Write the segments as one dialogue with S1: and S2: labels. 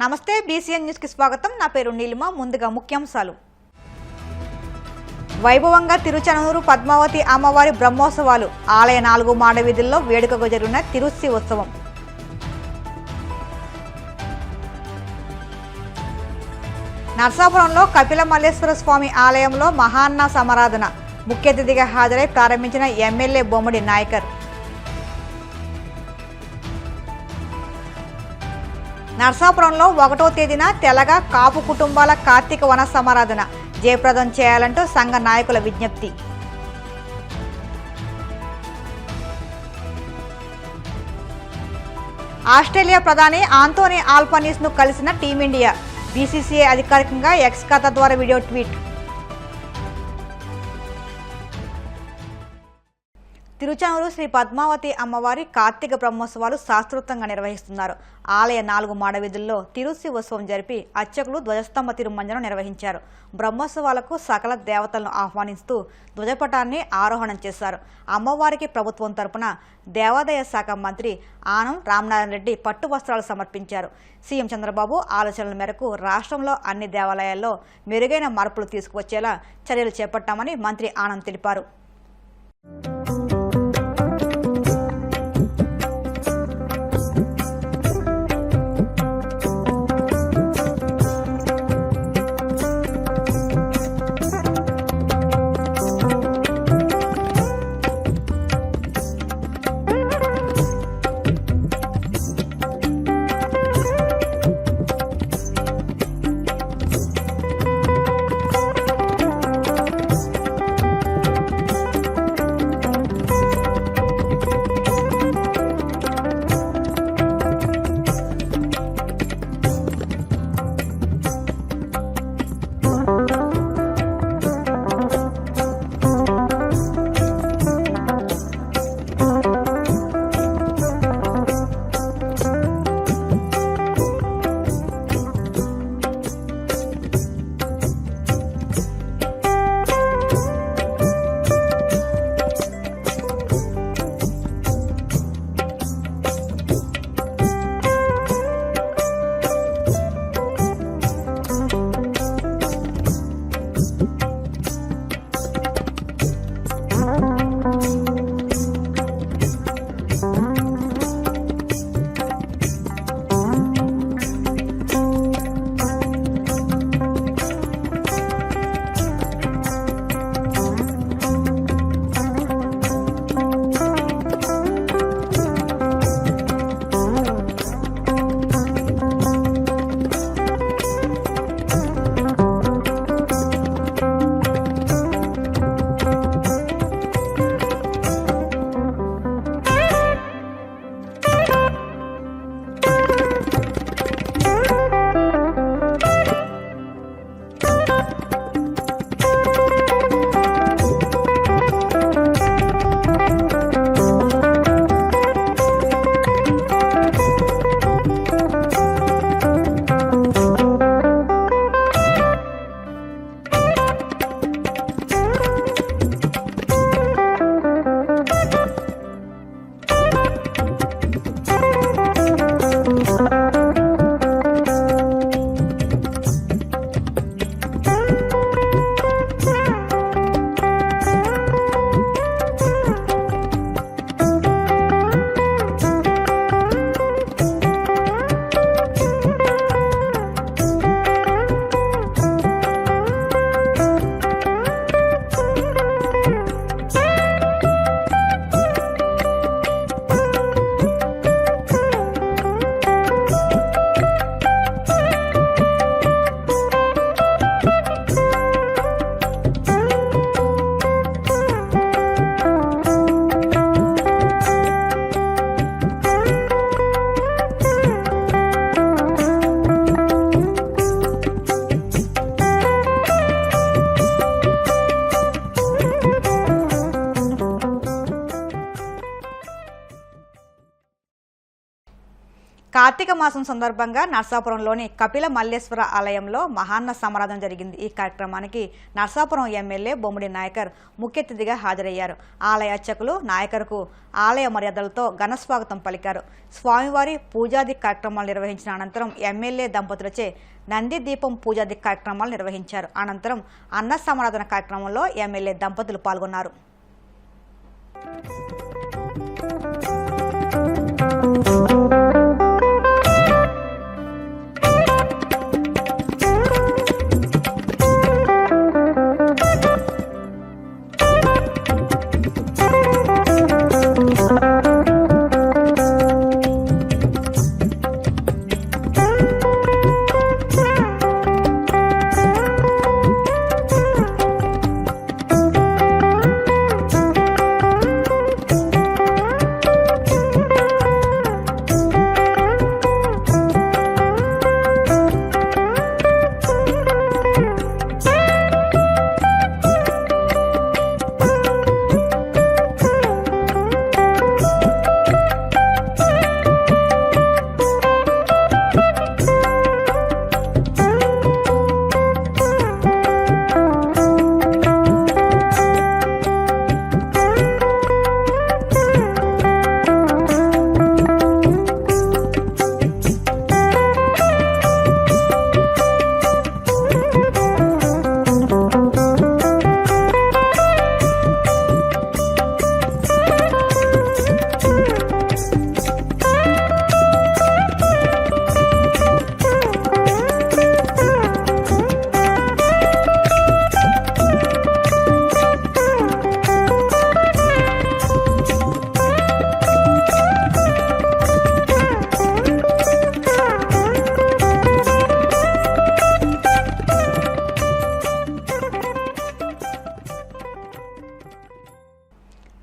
S1: నమస్తే BCN news కి స్వాగతం. నా పేరు నీలిమ. ముందుగా ముఖ్యాంశాలు. వైభవంగా తిరుచానూరు పద్మావతి అమ్మవారి బ్రహ్మోత్సవాలు. ఆలయ 4 మాడ వీధుల్లో వేడుకగా జరిగిన తిరుస్సి ఉత్సవం. నర్సాపురంలో కపిల మల్లేశ్వర స్వామి ఆలయంలో మహాన్న సమారాధన. ముఖ్య అతిథిగా హాజరై ప్రారంభించిన ఎమ్మెల్యే బొమ్మడి నాయకర్. నర్సాపురంలో 1వ తేదీన తెలగ కాపు కుటుంబాల కార్తీక వన సమారాధన జయప్రదం చేయాలంటూ సంఘ నాయకుల విజ్ఞప్తి. ఆస్ట్రేలియా ప్రధాని ఆంటోనీ ఆల్బనీస్ను కలిసిన టీమిండియా. బీసీసీఐ అధికారికంగా ఎక్స్ ఖాతా ద్వారా వీడియో ట్వీట్. తిరుచానూరు శ్రీ పద్మావతి అమ్మవారి కార్తీక బ్రహ్మోత్సవాలు శాస్త్రోక్తంగా నిర్వహిస్తున్నారు. ఆలయ 4 మాడ వీధుల్లో తిరుస్సి ఉత్సవం జరిపి అర్చకులు ధ్వజస్తంభ తిరుమంజనం నిర్వహించారు. బ్రహ్మోత్సవాలకు సకల దేవతలను ఆహ్వానిస్తూ ధ్వజపటాన్ని ఆరోహణం చేశారు. అమ్మవారికి ప్రభుత్వం తరపున దేవాదాయ శాఖ మంత్రి ఆనం రామనారాయణ రెడ్డి పట్టు వస్త్రాలు సమర్పించారు. సీఎం చంద్రబాబు ఆలోచనల మేరకు రాష్ట్రంలో అన్ని దేవాలయాల్లో మెరుగైన మార్పులు తీసుకువచ్చేలా చర్యలు చేపట్టామని మంత్రి ఆనం తెలిపారు. కార్తీక మాసం సందర్భంగా నర్సాపురంలోని కపిల మల్లేశ్వర ఆలయంలో మహాన్న సమారాధన జరిగింది. ఈ కార్యక్రమానికి నర్సాపురం ఎమ్మెల్యే బొమ్మిడి నాయకర్ ముఖ్య అతిథిగా హాజరయ్యారు. ఆలయ అర్చకులు నాయకర్కు ఆలయ మర్యాదలతో ఘనస్వాగతం పలికారు. స్వామివారి పూజాది కార్యక్రమాలు నిర్వహించిన అనంతరం ఎమ్మెల్యే దంపతులచే నంది దీపం పూజాది కార్యక్రమాలు నిర్వహించారు. అనంతరం అన్న సమారాధన కార్యక్రమంలో ఎమ్మెల్యే దంపతులు పాల్గొన్నారు.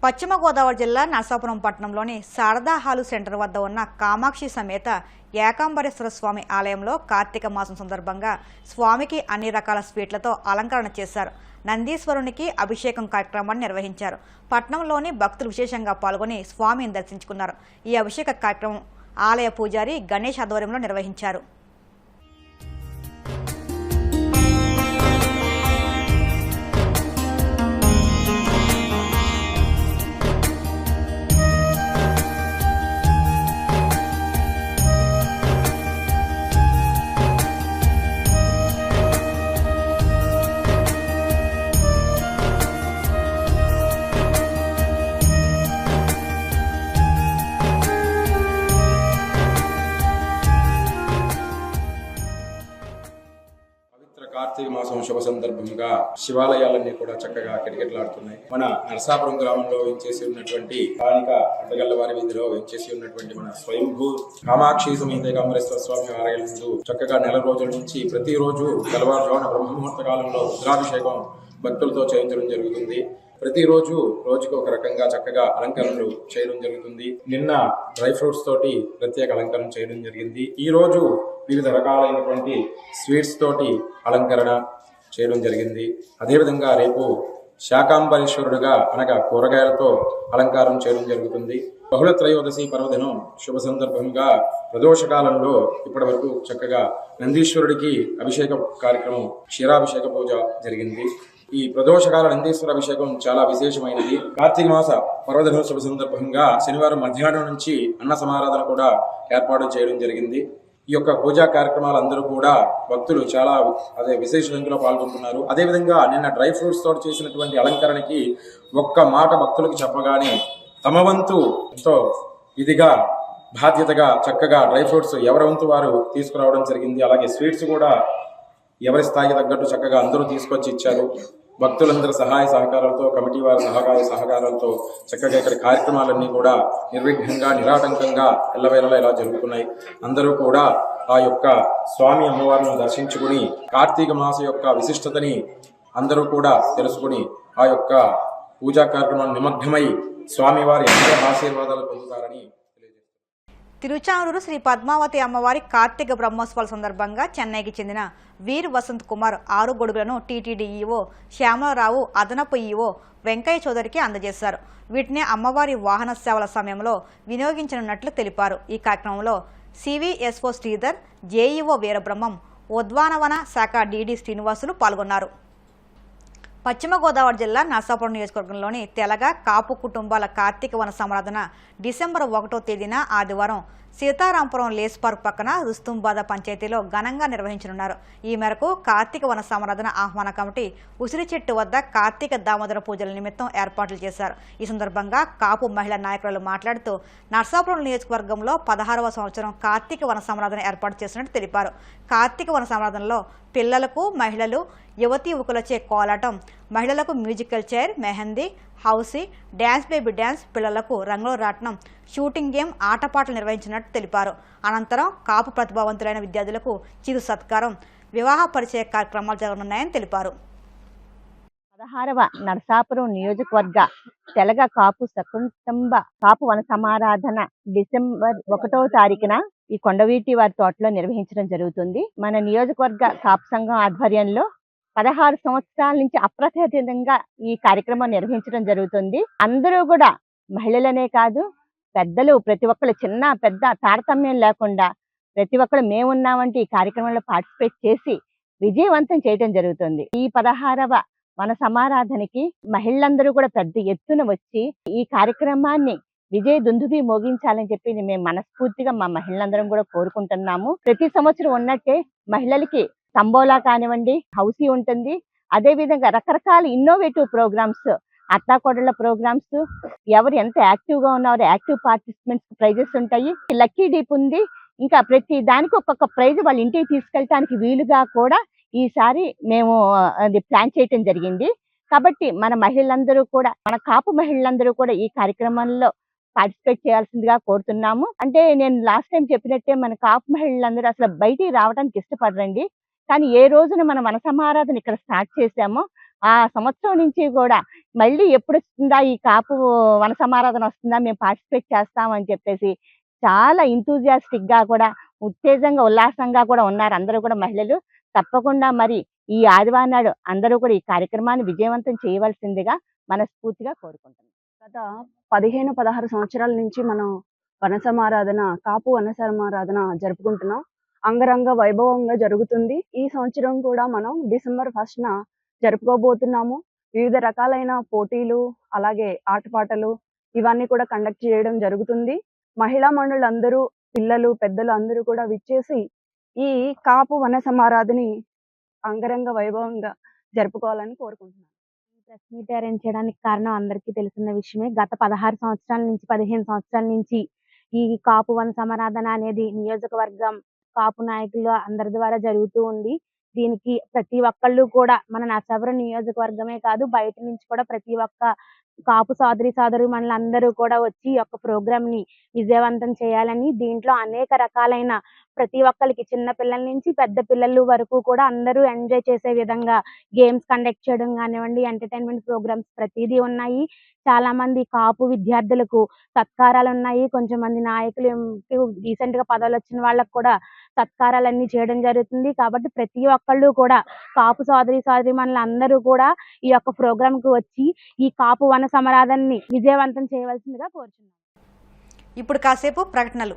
S1: పశ్చిమ గోదావరి జిల్లా నర్సాపురం పట్టణంలోని శారదా హాలు సెంటర్ వద్ద ఉన్న కామాక్షి సమేత ఏకాంబరేశ్వర స్వామి ఆలయంలో కార్తీక మాసం సందర్భంగా స్వామికి అన్ని రకాల స్వీట్లతో అలంకరణ చేశారు. నందీశ్వరునికి అభిషేకం కార్యక్రమాన్ని నిర్వహించారు. పట్టణంలోని భక్తులు విశేషంగా పాల్గొని స్వామిని దర్శించుకున్నారు. ఈ అభిషేక కార్యక్రమం ఆలయ పూజారి గణేష్ ఆధ్వర్యంలో నిర్వహించారు.
S2: కార్తీక మాసం శుభ సందర్భంగా శివాలయాలన్నీ కూడా చక్కగా కిటకిటలాడుతున్నాయి. మన నరసాపురం గ్రామంలో వేంచేసి ఉన్నటువంటి స్థానిక అడ్డగల్లవారి వీధిలో వేంచేసి ఉన్నటువంటి మన స్వయంభూ కామాక్షి సమేత ఏకాంబరేశ్వర స్వామి ఆలయం నందు చక్కగా నెల రోజుల నుంచి ప్రతిరోజు తెల్లవారుజామున బ్రహ్మముహూర్త కాలంలో రుద్రాభిషేకం భక్తులతో చేయించడం జరుగుతుంది. ప్రతిరోజు రోజుకు ఒక రకంగా చక్కగా అలంకరణలు చేయడం జరుగుతుంది. నిన్న డ్రై ఫ్రూట్స్ తోటి ప్రత్యేక అలంకరణ చేయడం జరిగింది. ఈ రోజు వివిధ రకాలైనటువంటి స్వీట్స్ తోటి అలంకరణ చేయడం జరిగింది. అదేవిధంగా రేపు శాకాంబరేశ్వరుడుగా అనగా కూరగాయలతో అలంకారం చేయడం జరుగుతుంది. బహుళ త్రయోదశి పర్వదినం శుభ సందర్భంగా ప్రదోషకాలంలో ఇప్పటి వరకు చక్కగా నందీశ్వరుడికి అభిషేక కార్యక్రమం క్షీరాభిషేక పూజ జరిగింది. ఈ ప్రదోషకాల నందీశ్వర అభిషేకం చాలా విశేషమైనది. కార్తీక మాస పర్వదినం శుభ సందర్భంగా శనివారం మధ్యాహ్నం నుంచి అన్న సమారాధన కూడా ఏర్పాటు చేయడం జరిగింది. ఈ యొక్క పూజా కార్యక్రమాలు అందరూ కూడా భక్తులు చాలా విశేష సంఖ్యలో పాల్గొంటున్నారు. అదేవిధంగా నిన్న డ్రై ఫ్రూట్స్ తోటి చేసినటువంటి అలంకరణకి ఒక్క మాట భక్తులకు చెప్పగానే తమ వంతు ఎంతో ఇదిగా బాధ్యతగా చక్కగా డ్రై ఫ్రూట్స్ ఎవరి వంతు వారు తీసుకురావడం జరిగింది. అలాగే స్వీట్స్ కూడా ఎవరి స్థాయికి తగ్గట్టు చక్కగా అందరూ తీసుకొచ్చి ఇచ్చారు. భక్తులందరి సహాయ సహకారాలతో కమిటీ వారి సహకారాలతో చక్కగా ఇక్కడ కార్యక్రమాలన్నీ కూడా నిర్విఘ్నంగా నిరాటంకంగా ఎల్లవేళలా ఇలా జరుగుతున్నాయి. అందరూ కూడా ఆ యొక్క స్వామి అమ్మవారిని దర్శించుకుని కార్తీక మాస యొక్క విశిష్టతని అందరూ కూడా తెలుసుకుని ఆ యొక్క పూజా కార్యక్రమాలు నిమగ్నమై స్వామివారి అందరూ ఆశీర్వాదాలు పొందుతారని
S1: తిరుచానూరు శ్రీ పద్మావతి అమ్మవారి కార్తీక బ్రహ్మోత్సవాల సందర్భంగా చెన్నైకి చెందిన వీర్ వసంత్ కుమార్ 6 గొడుగులను టీటీడీ ఈవో శ్యామలరావు అదనపు ఈవో వెంకయ్య చౌదరికి అందజేశారు. వీటిని అమ్మవారి వాహన సేవల సమయంలో వినియోగించనున్నట్లు తెలిపారు. ఈ కార్యక్రమంలో సివిఎస్ఓ శ్రీధర్, జేఈఓ వీరబ్రహ్మం, ఉద్యానవన శాఖ డీడీ శ్రీనివాసులు పాల్గొన్నారు. పశ్చిమ గోదావరి జిల్లా నర్సాపురం నియోజకవర్గంలోని తెలగ కాపు కుటుంబాల కార్తీక వన సమారాధన డిసెంబర్ 1వ తేదీన ఆదివారం సీతారాంపురం లేస్ పార్క్ పక్కన రుస్తుంబాద పంచాయతీలో ఘనంగా నిర్వహించనున్నారు. ఈ మేరకు కార్తీక వన సమారాధన ఆహ్వాన కమిటీ ఉసిరి చెట్టు వద్ద కార్తీక దామోదర పూజల నిమిత్తం ఏర్పాట్లు చేశారు. ఈ సందర్భంగా కాపు మహిళా నాయకులు మాట్లాడుతూ నర్సాపురం నియోజకవర్గంలో 16వ సంవత్సరం కార్తీక వన సమారాధన ఏర్పాటు చేసినట్టు తెలిపారు. కార్తీక వన సమారాధనలో పిల్లలకు, మహిళలు, యువతీ యువకులచే కోలాటం, మహిళలకు musical chair, mehndi, housie, dance baby dance, పిల్లలకు రంగుల రాట్నం, షూటింగ్ గేమ్, ఆటపాటలు నిర్వహించినట్టు తెలిపారు. అనంతరం కాపు ప్రతిభావంతులైన విద్యార్థులకు చిరు సత్కారం, వివాహ పరిచయ కార్యక్రమాలు జరగనున్నాయని తెలిపారు.
S3: 16వ నరసాపురం నియోజకవర్గ తెలగ కాపు సకుటుంబ కాపు వన సమారాధన డిసెంబర్ 1వ తారీఖున ఈ కొండవీటి వారి తోటలో నిర్వహించడం జరుగుతుంది. మన నియోజకవర్గ కాపు సంఘం ఆధ్వర్యంలో 16 సంవత్సరాల నుంచి అప్రతిహతంగా ఈ కార్యక్రమం నిర్వహించడం జరుగుతుంది. అందరూ కూడా మహిళలనే కాదు, పెద్దలు, ప్రతి ఒక్కరు, చిన్న పెద్ద తారతమ్యం లేకుండా ప్రతి ఒక్కరు మేమున్నామంటే ఈ కార్యక్రమంలో పార్టిసిపేట్ చేసి విజయవంతం చేయడం జరుగుతుంది. ఈ 16వ వన సమారాధనకి మహిళలందరూ కూడా పెద్ద ఎత్తున వచ్చి ఈ కార్యక్రమాన్ని విజయ దుందుబి మోగించాలని చెప్పి మేము మనస్ఫూర్తిగా మా మహిళలందరం కూడా కోరుకుంటున్నాము. ప్రతి సంవత్సరం ఉన్నట్టే మహిళలకి సంబోలా కానివ్వండి, హౌసీ ఉంటుంది. అదే విధంగా రకరకాల ఇన్నోవేటివ్ ప్రోగ్రామ్స్, అత్తాకోడళ్ళ ప్రోగ్రామ్స్, ఎవరు ఎంత యాక్టివ్ గా ఉన్నారో యాక్టివ్ పార్టిసిపెంట్స్ ప్రైజెస్ ఉంటాయి. లక్కీ డీప్ ఉంది. ఇంకా ప్రతి దానికి ఒక్కొక్క ప్రైజ్ వాళ్ళ ఇంటికి తీసుకెళ్ళటానికి వీలుగా కూడా ఈసారి మేము అది ప్లాన్ చేయటం జరిగింది. కాబట్టి మన మహిళలందరూ కూడా, మన కాపు మహిళలందరూ కూడా ఈ కార్యక్రమంలో పార్టిసిపేట్ చేయాల్సిందిగా కోరుతున్నాము. అంటే నేను లాస్ట్ టైం చెప్పినట్టే మన కాపు మహిళలందరూ అసలు బయటికి రావడానికి ఇష్టపడరండి. కానీ ఏ రోజున మనం వన సమారాధన ఇక్కడ స్టార్ట్ చేసామో ఆ సంవత్సరం నుంచి కూడా మళ్ళీ ఎప్పుడు వస్తుందా ఈ కాపు వన సమారాధన వస్తుందా, మేము పార్టిసిపేట్ చేస్తామని చెప్పేసి చాలా ఇంతూజియాస్టిక్ గా కూడా, ఉత్తేజంగా, ఉల్లాసంగా కూడా ఉన్నారు అందరూ కూడా మహిళలు. తప్పకుండా మరి ఈ ఆదివారం నాడు అందరూ కూడా ఈ కార్యక్రమాన్ని విజయవంతం చేయవలసిందిగా మనస్ఫూర్తిగా కోరుకుంటున్నాం.
S4: గత 15-16 సంవత్సరాల నుంచి మనం వన సమారాధన, కాపు వన సమారాధన జరుపుకుంటున్నాం. అంగరంగ వైభవంగా జరుగుతుంది. ఈ సంవత్సరం కూడా మనం డిసెంబర్ 1న జరుపుకోబోతున్నాము. వివిధ రకాలైన పోటీలు, అలాగే ఆటపాటలు ఇవన్నీ కూడా కండక్ట్ చేయడం జరుగుతుంది. మహిళా మండలందరూ, పిల్లలు, పెద్దలు అందరూ కూడా విచ్చేసి ఈ కాపు వన సమారాధని అంగరంగ వైభవంగా జరుపుకోవాలని కోరుకుంటున్నాను.
S3: ప్రెస్ మీట్ అరేంజ్ చేయడానికి కారణం అందరికీ తెలిసిన విషయమే. గత 16 సంవత్సరాల నుంచి 15 సంవత్సరాల నుంచి ఈ కాపు వన సమారాధన అనేది నియోజకవర్గం కాపు నాయకులు అందరి ద్వారా జరుగుతూ ఉంది. దీనికి ప్రతి ఒక్కళ్ళు కూడా మన నర్సాపురం నియోజకవర్గమే కాదు, బయట నుంచి కూడా ప్రతి ఒక్క కాపు సోదరీమణులందరూ కూడా వచ్చి ఈ యొక్క ప్రోగ్రామ్ ని విజయవంతం చేయాలని, దీంట్లో అనేక రకాలైన ప్రతి ఒక్కరికి, చిన్న పిల్లల నుంచి పెద్ద పిల్లలు వరకు కూడా అందరూ ఎంజాయ్ చేసే విధంగా గేమ్స్ కండక్ట్ చేయడం కానివ్వండి, ఎంటర్టైన్మెంట్ ప్రోగ్రామ్స్ ప్రతిదీ ఉన్నాయి. చాలా మంది కాపు విద్యార్థులకు సత్కారాలు ఉన్నాయి. కొంచెం మంది నాయకులు రీసెంట్ గా పదవులు వచ్చిన వాళ్ళకు కూడా సత్కారాలన్నీ చేయడం జరుగుతుంది. కాబట్టి ప్రతి ఒక్కళ్ళు కూడా కాపు సోదరీమణులందరూ కూడా ఈ యొక్క ప్రోగ్రామ్ కు వచ్చి ఈ కాపు వన సమారాధనని విజయవంతం చేయవలసిందిగా కోరుచున్నాను.
S1: ఇప్పుడు కాసేపు ప్రకటనలు.